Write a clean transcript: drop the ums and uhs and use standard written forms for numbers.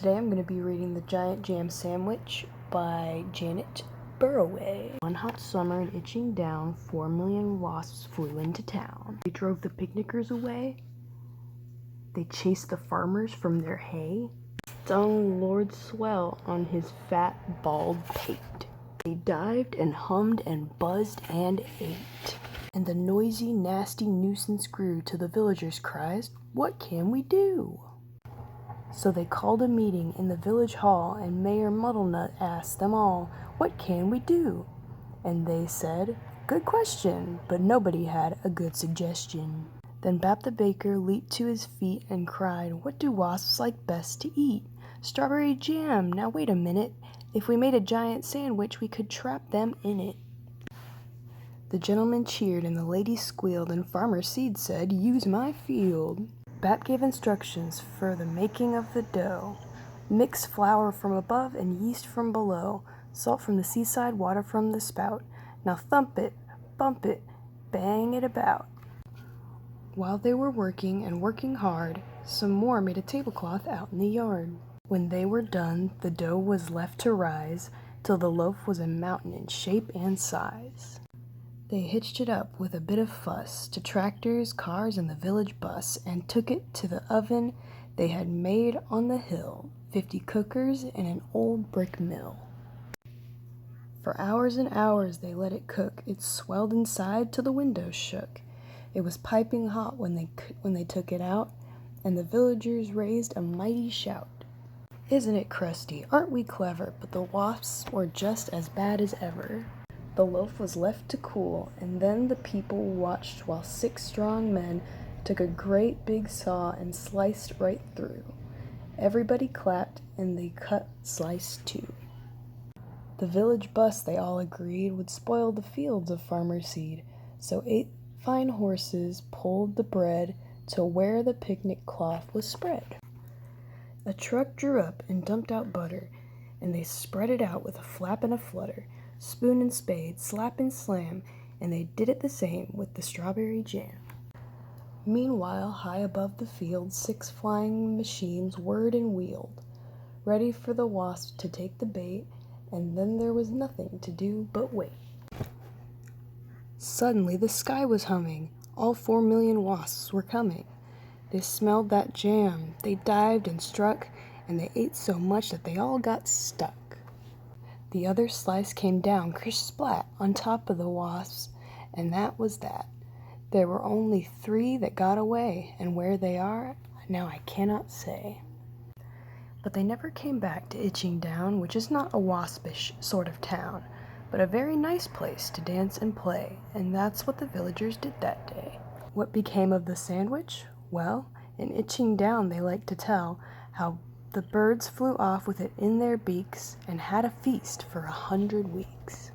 Today I'm going to be reading The Giant Jam Sandwich by Janet Burroway. One hot summer and itching down, 4 million wasps flew into town. They drove the picnickers away. They chased the farmers from their hay. Stung Lord Swell on his fat, bald pate. They dived and hummed and buzzed and ate. And the noisy, nasty nuisance grew till the villagers' cries, "What can we do?" So they called a meeting in the village hall, and Mayor Muddlenut asked them all, "What can we do?" And they said, "Good question," but nobody had a good suggestion. Then Bap the baker leaped to his feet and cried, "What do wasps like best to eat?" "Strawberry jam. Now wait a minute. If we made a giant sandwich, we could trap them in it." The gentleman cheered and the lady squealed, and Farmer Seed said, "Use my field." Bap gave instructions for the making of the dough. Mix flour from above and yeast from below, salt from the seaside, water from the spout. Now thump it, bump it, bang it about. While they were working and working hard, some more made a tablecloth out in the yard. When they were done, the dough was left to rise, till the loaf was a mountain in shape and size. They hitched it up with a bit of fuss to tractors, cars, and the village bus, and took it to the oven they had made on the hill, 50 cookers and an old brick mill. For hours and hours they let it cook. It swelled inside till the windows shook. It was piping hot when they took it out, and the villagers raised a mighty shout. "Isn't it crusty? Aren't we clever?" But the wasps were just as bad as ever. The loaf was left to cool, and then the people watched while 6 strong men took a great big saw and sliced right through. Everybody clapped, and they cut slice too. The village bus, they all agreed, would spoil the fields of Farmer Seed, so 8 fine horses pulled the bread to where the picnic cloth was spread. A truck drew up and dumped out butter, and they spread it out with a flap and a flutter. Spoon and spade, slap and slam, and they did it the same with the strawberry jam. Meanwhile, high above the field, 6 flying machines whirred and wheeled, ready for the wasp to take the bait, and then there was nothing to do but wait. Suddenly the sky was humming. All 4 million wasps were coming. They smelled that jam. They dived and struck, and they ate so much that they all got stuck. The other slice came down, kersplat, on top of the wasps, and that was that. There were only 3 that got away, and where they are, now I cannot say. But they never came back to Itching Down, which is not a waspish sort of town, but a very nice place to dance and play, and that's what the villagers did that day. What became of the sandwich? Well, in Itching Down they like to tell how the birds flew off with it in their beaks and had a feast for 100 weeks.